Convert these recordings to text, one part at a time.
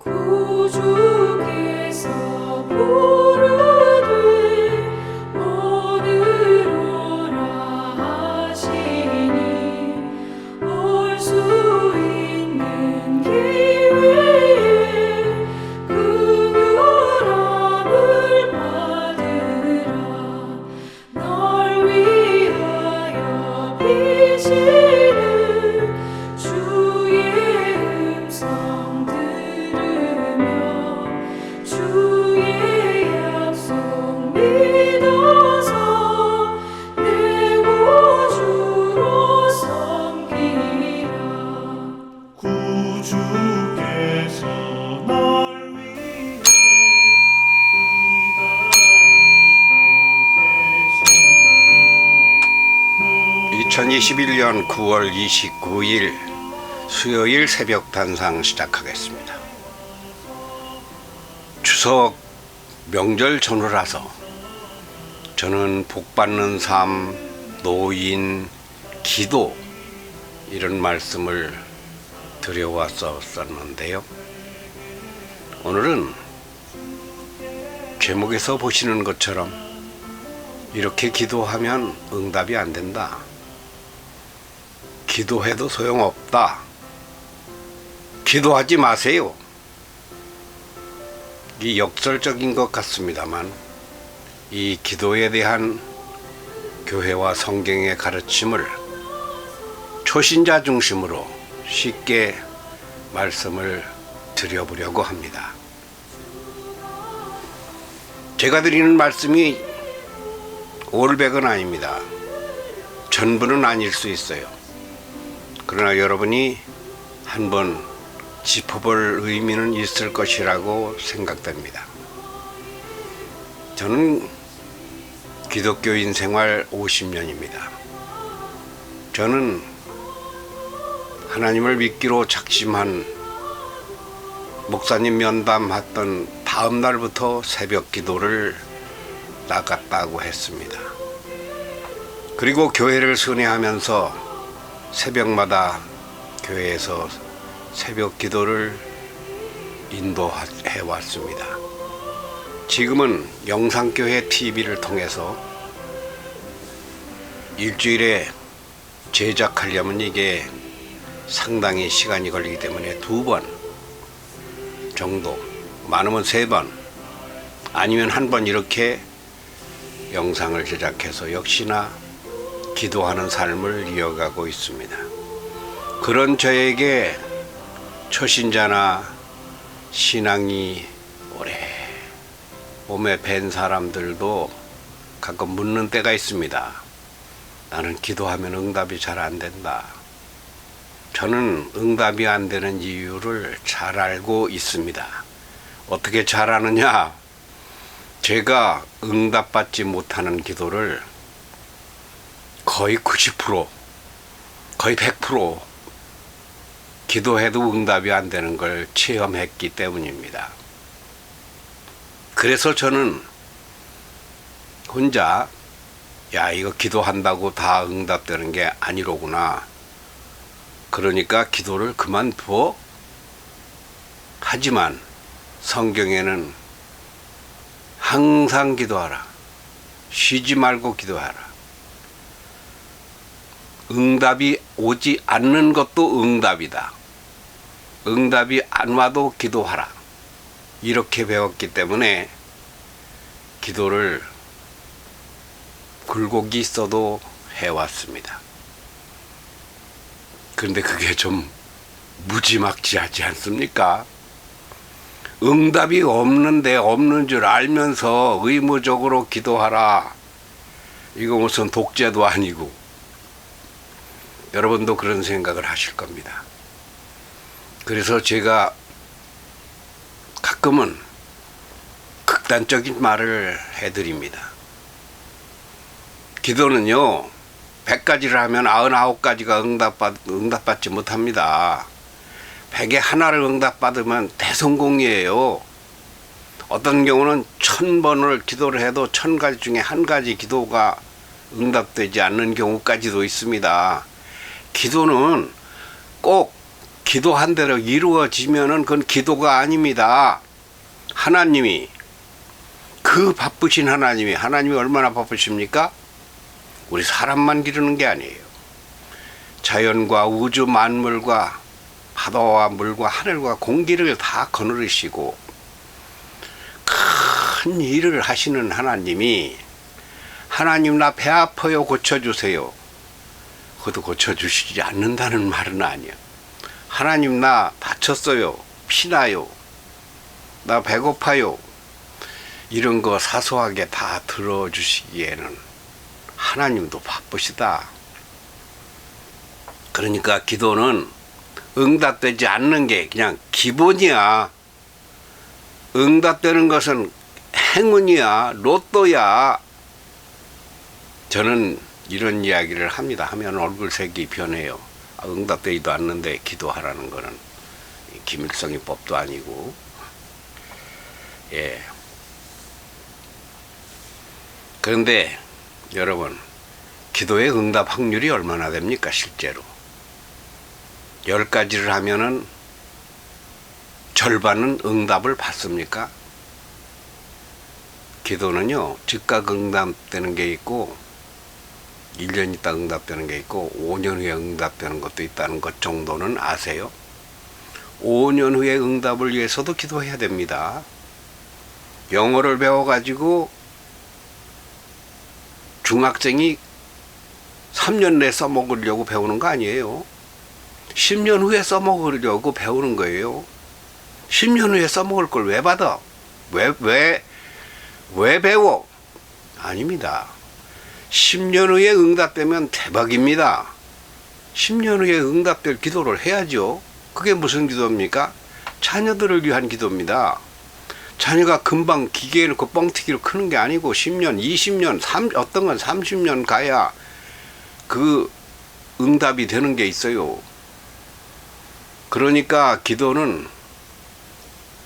구주께서 부르되 오늘 오라 하시니 올 수 있는 기회에 긍휼함을 받으라. 널 위하여 비치는 주의 음성 들으며 주의 약속 믿어서 내 구주로 섬기라. 구주께서 널 위해 기다리고 2021년 9월 29일 수요일 새벽 단상 시작하겠습니다. 추석 명절 전후라서 저는 복받는 삶, 노인, 기도 이런 말씀을 드려왔었는데요. 오늘은 제목에서 보시는 것처럼 이렇게 기도하면 응답이 안 된다. 기도해도 소용없다. 기도하지 마세요. 이 역설적인 것 같습니다만 이 기도에 대한 교회와 성경의 가르침을 초신자 중심으로 쉽게 말씀을 드려보려고 합니다. 제가 드리는 말씀이 올백은 아닙니다. 전부는 아닐 수 있어요. 그러나 여러분이 한번 짚어볼 의미는 있을 것이라고 생각됩니다. 저는 기독교인 생활 50년입니다. 저는 하나님을 믿기로 작심한 목사님 면담했던 다음 날부터 새벽 기도를 나갔다고 했습니다. 그리고 교회를 순회하면서 새벽마다 교회에서 새벽 기도를 인도해 왔습니다. 지금은 영상교회 TV를 통해서 일주일에 제작하려면 이게 상당히 시간이 걸리기 때문에 2번 정도, 많으면 3번, 아니면 1번 이렇게 영상을 제작해서 역시나 기도하는 삶을 이어가고 있습니다. 그런 저에게 초신자나 신앙이 오래 몸에 밴 사람들도 가끔 묻는 때가 있습니다. 나는 기도하면 응답이 잘 안 된다. 저는 응답이 안 되는 이유를 잘 알고 있습니다. 어떻게 잘 아느냐? 제가 응답받지 못하는 기도를 거의 90%, 거의 100% 기도해도 응답이 안 되는 걸 체험했기 때문입니다. 그래서 저는 혼자 이거 기도한다고 다 응답되는 게 아니로구나. 그러니까 기도를 그만두어. 하지만 성경에는 항상 기도하라. 쉬지 말고 기도하라. 응답이 오지 않는 것도 응답이다. 응답이 안 와도 기도하라. 이렇게 배웠기 때문에 기도를 굴곡이 있어도 해왔습니다. 그런데 그게 좀 무지막지하지 않습니까? 응답이 없는데 없는 줄 알면서 의무적으로 기도하라. 이거 무슨 독재도 아니고. 여러분도 그런 생각을 하실 겁니다. 그래서 제가 가끔은 극단적인 말을 해드립니다. 기도는요, 100가지를 하면 99가지가 응답받지 못합니다. 100에 하나를 응답받으면 대성공이에요. 어떤 경우는 1000번을 기도를 해도 1000가지 중에 1가지 기도가 응답되지 않는 경우까지도 있습니다. 기도는 꼭 기도한 대로 이루어지면은 그건 기도가 아닙니다. 하나님이, 그 바쁘신 하나님이 얼마나 바쁘십니까? 우리 사람만 기르는 게 아니에요. 자연과 우주 만물과 바다와 물과 하늘과 공기를 다 거느리시고 큰 일을 하시는 하나님이, 하나님 나 배 아파요 고쳐주세요. 그것도 고쳐주시지 않는다는 말은 아니야. 하나님 나 다쳤어요, 피나요, 나 배고파요, 이런 거 사소하게 다 들어주시기에는 하나님도 바쁘시다. 그러니까 기도는 응답되지 않는 게 그냥 기본이야. 응답되는 것은 행운이야, 로또야. 저는 이런 이야기를 합니다. 하면 얼굴색이 변해요. 응답되지도 않는데 기도하라는 거는 김일성이법도 아니고. 예. 그런데 여러분, 기도의 응답 확률이 얼마나 됩니까 실제로? 10가지를 하면은 절반은 응답을 받습니까? 기도는요, 즉각 응답되는 게 있고 1년 있다 응답되는 게 있고 5년 후에 응답되는 것도 있다는 것 정도는 아세요? 5년 후에 응답을 위해서도 기도해야 됩니다. 영어를 배워가지고 중학생이 3년 내에 써먹으려고 배우는 거 아니에요. 10년 후에 써먹으려고 배우는 거예요. 10년 후에 써먹을 걸 왜 받아? 왜 배워? 아닙니다. 10년 후에 응답되면 대박입니다. 10년 후에 응답될 기도를 해야죠. 그게 무슨 기도입니까? 자녀들을 위한 기도입니다. 자녀가 금방 기계에 넣고 뻥튀기로 크는 게 아니고 10년, 20년, 어떤 건 30년 가야 그 응답이 되는 게 있어요. 그러니까 기도는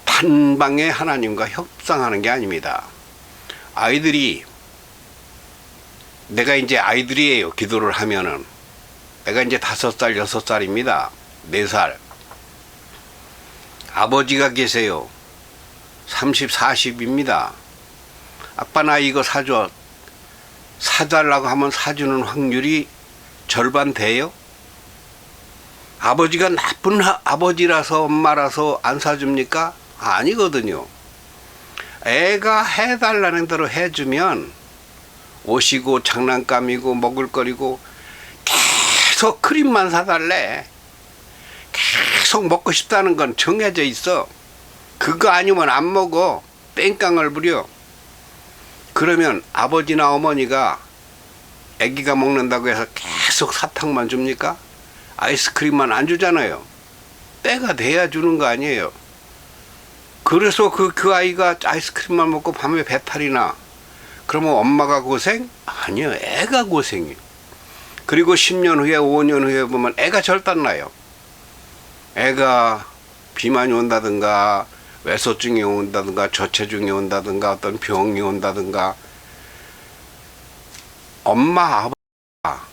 단방에 하나님과 협상하는 게 아닙니다. 아이들이, 내가 이제 아이들이에요. 기도를 하면은 내가 이제 5살, 6살입니다. 4살. 아버지가 계세요. 30, 40입니다. 아빠 나 이거 사줘. 사달라고 하면 사주는 확률이 절반 돼요? 아버지가 나쁜 아버지라서 엄마라서 안 사줍니까? 아니거든요. 애가 해달라는 대로 해주면 옷이고 장난감이고 먹을거리고 계속 크림만 사달래. 계속 먹고 싶다는 건 정해져 있어. 그거 아니면 안 먹어. 땡깡을 부려. 그러면 아버지나 어머니가 아기가 먹는다고 해서 계속 사탕만 줍니까? 아이스크림만 안 주잖아요. 때가 돼야 주는 거 아니에요. 그래서 그 아이가 아이스크림만 먹고 밤에 배탈이 나. 그러면 엄마가 고생? 아니요, 애가 고생이에요. 그리고 10년 후에 5년 후에 보면 애가 절단나요. 애가 비만이 온다든가 외소증이 온다든가 저체중이 온다든가 어떤 병이 온다든가, 엄마 아버지가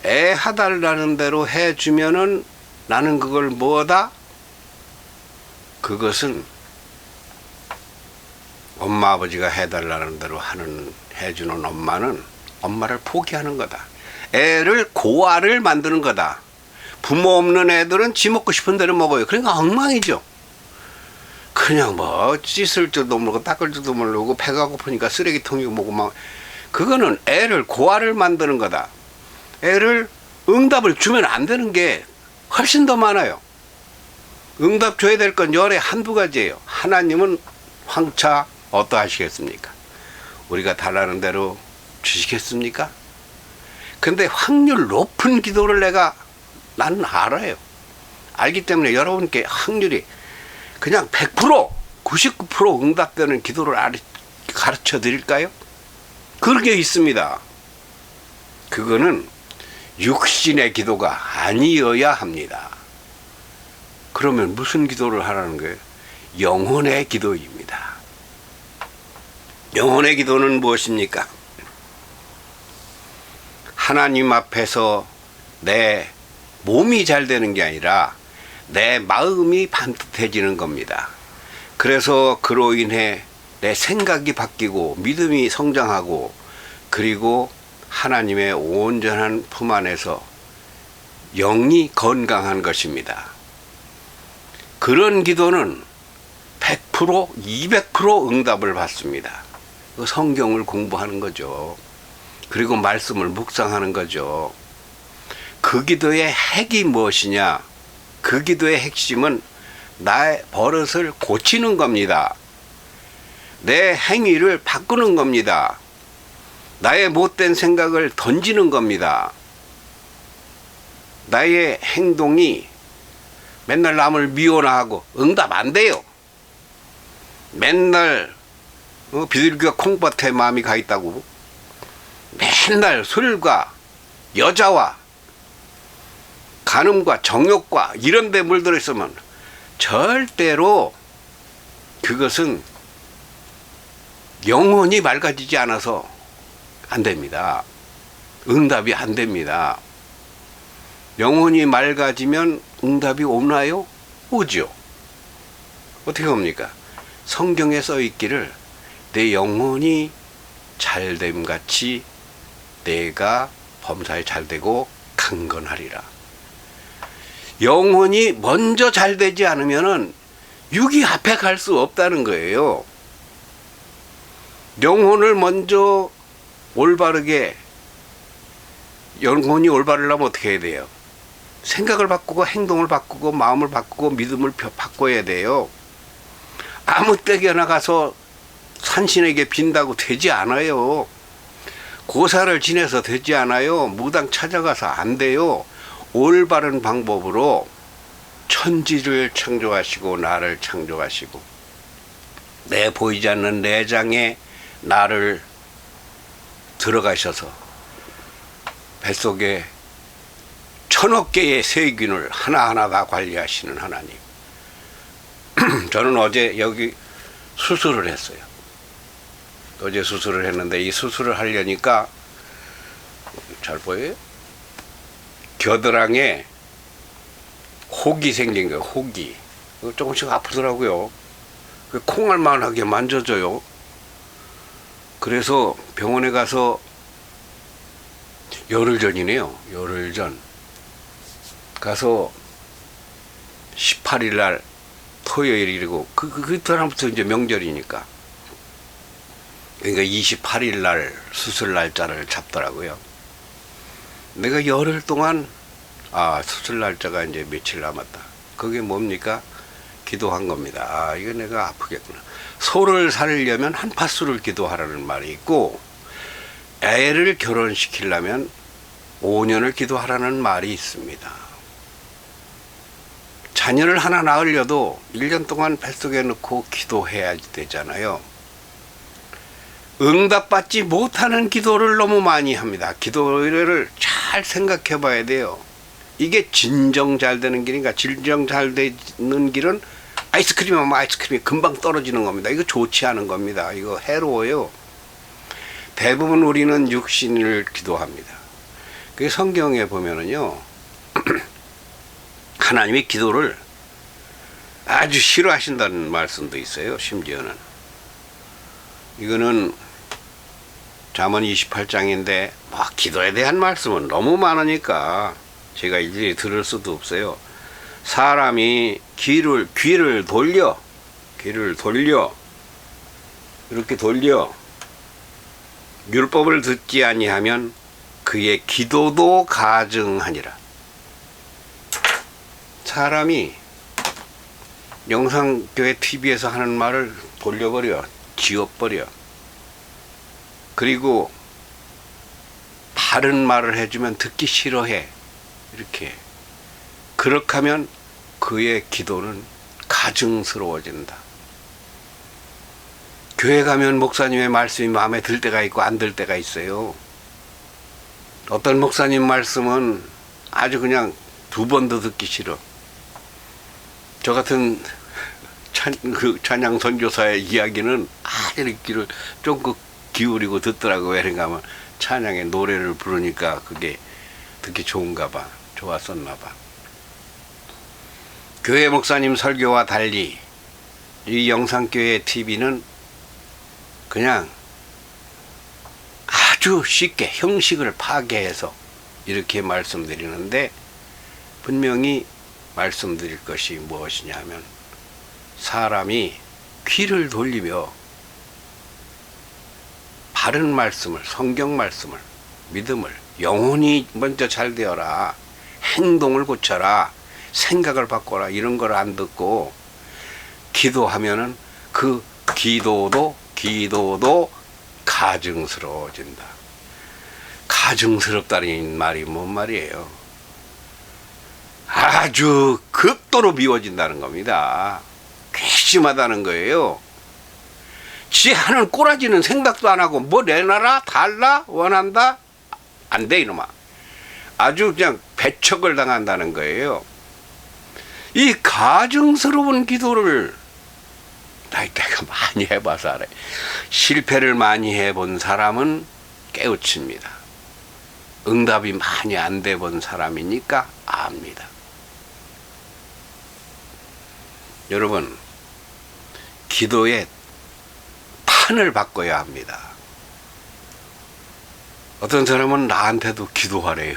애 하달라는 대로 해주면은 나는 그걸 뭐다? 그것은 엄마 아버지가 해달라는 대로 해주는 엄마는 엄마를 포기하는 거다. 애를 고아를 만드는 거다. 부모 없는 애들은 지 먹고 싶은 대로 먹어요. 그러니까 엉망이죠. 그냥 뭐 씻을 줄도 모르고 닦을 줄도 모르고 배가 고프니까 쓰레기통이고 뭐고 막, 그거는 애를 고아를 만드는 거다. 애를 응답을 주면 안 되는 게 훨씬 더 많아요. 응답 줘야 될 건 열에 한두 가지예요. 하나님은 황차 어떠하시겠습니까? 우리가 달라는 대로 주시겠습니까? 근데 확률 높은 기도를 나는 알아요. 알기 때문에 여러분께 확률이 그냥 100%, 99% 응답되는 기도를 가르쳐 드릴까요? 그게 있습니다. 그거는 육신의 기도가 아니어야 합니다. 그러면 무슨 기도를 하라는 거예요? 영혼의 기도입니다. 영혼의 기도는 무엇입니까? 하나님 앞에서 내 몸이 잘 되는 게 아니라 내 마음이 반듯해지는 겁니다. 그래서 그로 인해 내 생각이 바뀌고 믿음이 성장하고 그리고 하나님의 온전한 품 안에서 영이 건강한 것입니다. 그런 기도는 100%, 200% 응답을 받습니다. 그 성경을 공부하는 거죠. 그리고 말씀을 묵상하는 거죠. 그 기도의 핵이 무엇이냐? 그 기도의 핵심은 나의 버릇을 고치는 겁니다. 내 행위를 바꾸는 겁니다. 나의 못된 생각을 던지는 겁니다. 나의 행동이 맨날 남을 미워나 하고 응답 안 돼요. 맨날 비둘기가 콩밭에 마음이 가 있다고 맨날 술과 여자와 간음과 정욕과 이런 데 물들어 있으면 절대로 그것은 영혼이 맑아지지 않아서 안 됩니다. 응답이 안 됩니다. 영혼이 맑아지면 응답이 오나요? 오죠. 어떻게 옵니까? 성경에 써 있기를 내 영혼이 잘됨 같이 내가 범사에 잘되고 강건하리라. 영혼이 먼저 잘되지 않으면은 육이 앞에 갈 수 없다는 거예요. 영혼을 먼저 올바르게, 영혼이 올바르려면 어떻게 해야 돼요? 생각을 바꾸고 행동을 바꾸고 마음을 바꾸고 믿음을 바꿔야 돼요. 아무 때나 가서 산신에게 빈다고 되지 않아요. 고사를 지내서 되지 않아요. 무당 찾아가서 안 돼요. 올바른 방법으로 천지를 창조하시고 나를 창조하시고 내 보이지 않는 내장에 나를 들어가셔서 뱃속에 1000억 개의 세균을 하나하나 다 관리하시는 하나님. 저는 어제 여기 수술을 했어요. 어제 수술을 했는데 이 수술을 하려니까 잘 보여요? 겨드랑이에 혹이 생긴 거예요. 혹이. 조금씩 아프더라고요. 콩알만하게 만져져요. 그래서 병원에 가서 열흘 전이네요. 열흘 전 가서 18일 날 토요일이고 그 사람부터 이제 명절이니까 그러니까 28일 날 수술 날짜를 잡더라고요. 내가 열흘 동안 수술 날짜가 이제 며칠 남았다. 그게 뭡니까? 기도한 겁니다. 이거 내가 아프겠구나. 소를 살려면 한 파수를 기도하라는 말이 있고 애를 결혼시키려면 5년을 기도하라는 말이 있습니다. 자녀를 하나 낳으려도 1년 동안 뱃속에 넣고 기도해야 되잖아요. 응답받지 못하는 기도를 너무 많이 합니다. 기도를 잘 생각해 봐야 돼요. 이게 진정 잘 되는 길인가? 진정 잘 되는 길은 아이스크림하면 아이스크림이 금방 떨어지는 겁니다. 이거 좋지 않은 겁니다. 이거 해로워요. 대부분 우리는 육신을 기도합니다. 그 성경에 보면은요, 하나님이 기도를 아주 싫어하신다는 말씀도 있어요. 심지어는 이거는 잠언 28장인데 기도에 대한 말씀은 너무 많으니까 제가 일일이 들을 수도 없어요. 사람이 귀를 돌려 이렇게 돌려 율법을 듣지 아니하면 그의 기도도 가증하니라. 사람이 영상교회 TV에서 하는 말을 돌려버려, 지워버려. 그리고 바른 말을 해주면 듣기 싫어해. 이렇게. 그렇게 하면 그의 기도는 가증스러워진다. 교회 가면 목사님의 말씀이 마음에 들 때가 있고 안 들 때가 있어요. 어떤 목사님 말씀은 아주 그냥 2번도 듣기 싫어. 저 같은 찬양 선교사의 이야기는 이렇게 좀 기울이고 듣더라고요. 그런가 하면 찬양의 노래를 부르니까 그게 듣기 좋은가 봐. 좋았었나 봐. 교회 목사님 설교와 달리 이 영상교회 TV는 그냥 아주 쉽게 형식을 파괴해서 이렇게 말씀드리는데, 분명히 말씀드릴 것이 무엇이냐 하면, 사람이 귀를 돌리며 바른 말씀을, 성경 말씀을, 믿음을, 영혼이 먼저 잘 되어라, 행동을 고쳐라, 생각을 바꿔라, 이런 걸 안 듣고 기도하면은 그 기도도 가증스러워진다. 가증스럽다는 말이 뭔 말이에요? 아주 극도로 미워진다는 겁니다. 괘씸하다는 거예요. 지 하는 꼬라지는 생각도 안 하고 뭐 내놔라, 달라, 원한다, 안 돼 이놈아. 아주 그냥 배척을 당한다는 거예요. 이 가증스러운 기도를 내가 많이 해봐서 알아요. 실패를 많이 해본 사람은 깨우칩니다. 응답이 많이 안 돼 본 사람이니까 압니다. 여러분, 기도의 판을 바꿔야 합니다. 어떤 사람은 나한테도 기도하래요.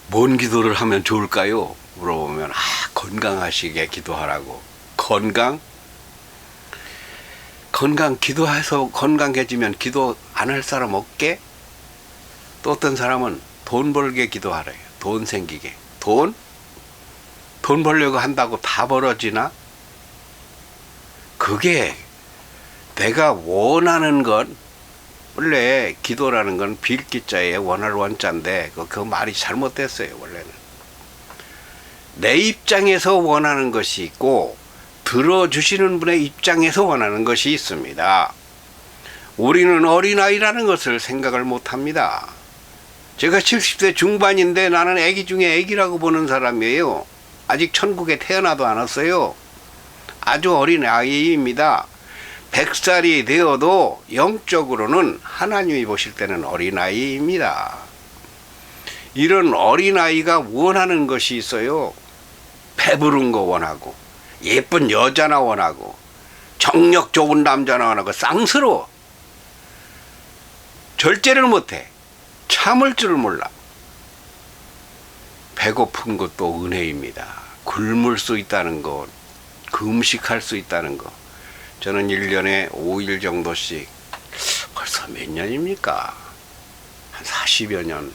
뭔 기도를 하면 좋을까요? 물어보면 건강하시게 기도하라고. 건강 기도해서 건강해지면 기도 안 할 사람 없게? 또 어떤 사람은 돈 벌게 기도하래요. 돈 생기게. 돈 벌려고 한다고 다 벌어지나? 그게 내가 원하는 건, 원래 기도라는 건 빌기자에 원할 원자인데 그 말이 잘못됐어요. 원래는 내 입장에서 원하는 것이 있고 들어주시는 분의 입장에서 원하는 것이 있습니다. 우리는 어린아이라는 것을 생각을 못합니다. 제가 70대 중반인데 나는 아기 중에 아기라고 보는 사람이에요. 아직 천국에 태어나도 않았어요. 아주 어린 아이입니다. 100살이 되어도 영적으로는 하나님이 보실 때는 어린아이입니다. 이런 어린아이가 원하는 것이 있어요. 배부른 거 원하고, 예쁜 여자나 원하고, 정력 좋은 남자나 원하고, 쌍스러워. 절제를 못해. 참을 줄을 몰라. 배고픈 것도 은혜입니다. 굶을 수 있다는 것, 금식할 수 있다는 것. 저는 1년에 5일 정도씩, 벌써 몇 년입니까? 한 40여 년.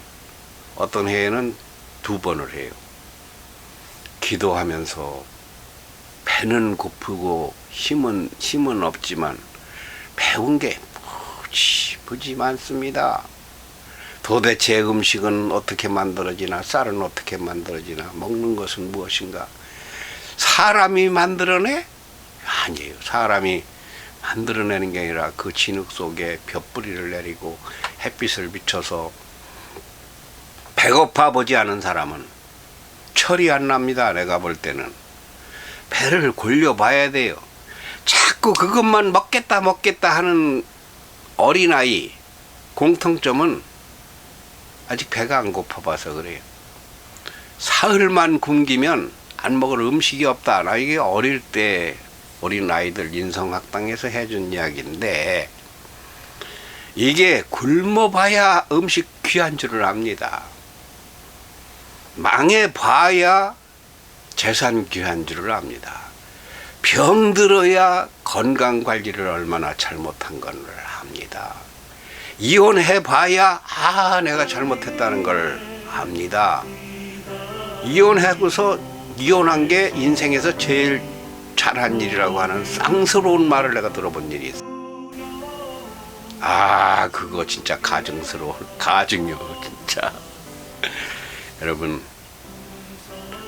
어떤 해에는 2번을 해요. 기도하면서 배는 고프고 힘은 없지만 배운 게 무지 많습니다. 도대체 음식은 어떻게 만들어지나, 쌀은 어떻게 만들어지나, 먹는 것은 무엇인가. 사람이 만들어내? 아니에요. 사람이 만들어내는 게 아니라 그 진흙 속에 볕뿌리를 내리고 햇빛을 비춰서, 배고파 보지 않은 사람은 철이 안 납니다. 내가 볼 때는 배를 골려봐야 돼요. 자꾸 그것만 먹겠다 하는 어린아이 공통점은 아직 배가 안 고파봐서 그래요. 사흘만 굶기면 안 먹을 음식이 없다. 나 이게 어릴 때 어린아이들 인성학당에서 해준 이야기인데, 이게 굶어봐야 음식 귀한 줄을 압니다. 망해봐야 재산 귀한 줄을 압니다. 병들어야 건강관리를 얼마나 잘못한 걸 압니다. 이혼해봐야 내가 잘못했다는 걸 압니다. 이혼하고서 이혼한 게 인생에서 제일 잘한 일이라고 하는 쌍스러운 말을 내가 들어본 일이 있어. 그거 진짜 가증요 진짜. 여러분,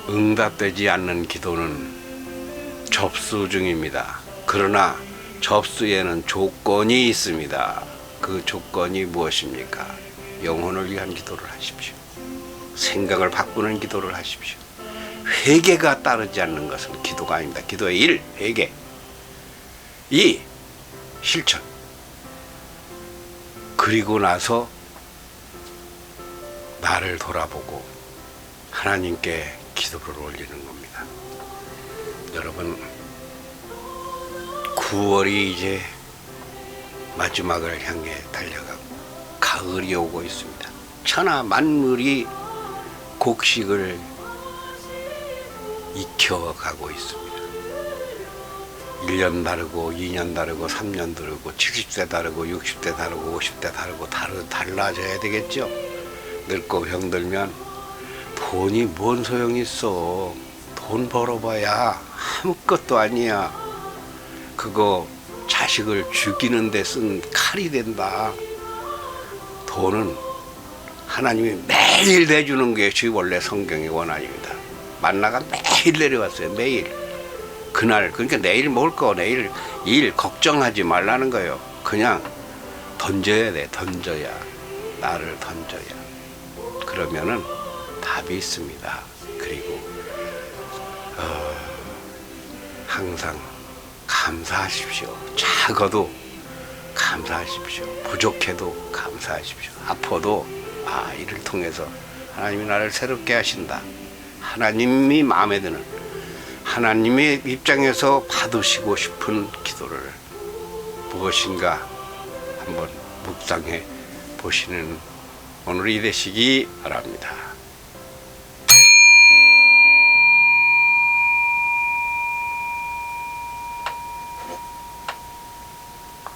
응답되지 않는 기도는 접수 중입니다. 그러나 접수에는 조건이 있습니다. 그 조건이 무엇입니까? 영혼을 위한 기도를 하십시오. 생각을 바꾸는 기도를 하십시오. 회개가 따르지 않는 것은 기도가 아닙니다. 기도의 1. 회개. 2. 실천. 그리고 나서 나를 돌아보고 하나님께 기도를 올리는 겁니다. 여러분, 9월이 이제 마지막을 향해 달려가고 가을이 오고 있습니다. 천하 만물이 곡식을 익혀가고 있습니다. 1년 다르고 2년 다르고 3년 다르고 70세 다르고 60대 다르고 50대 다르고 달라져야 되겠죠. 늙고 병들면 돈이 뭔 소용이 있어. 돈 벌어봐야 아무것도 아니야. 그거 자식을 죽이는 데 쓴 칼이 된다. 돈은 하나님이 매일 내주는 것이 원래 성경의 원한입니다. 만나가 매일 내려왔어요. 매일. 그날, 그러니까 내일 먹을 거, 내일 일 걱정하지 말라는 거예요. 그냥 던져야 돼. 던져야. 나를 던져야. 그러면은 답이 있습니다. 그리고 항상 감사하십시오. 작아도 감사하십시오. 부족해도 감사하십시오. 아파도 이를 통해서 하나님이 나를 새롭게 하신다. 하나님이 마음에 드는, 하나님의 입장에서 받으시고 싶은 기도를 무엇인가 한번 묵상해 보시는 오늘이 되시기 바랍니다.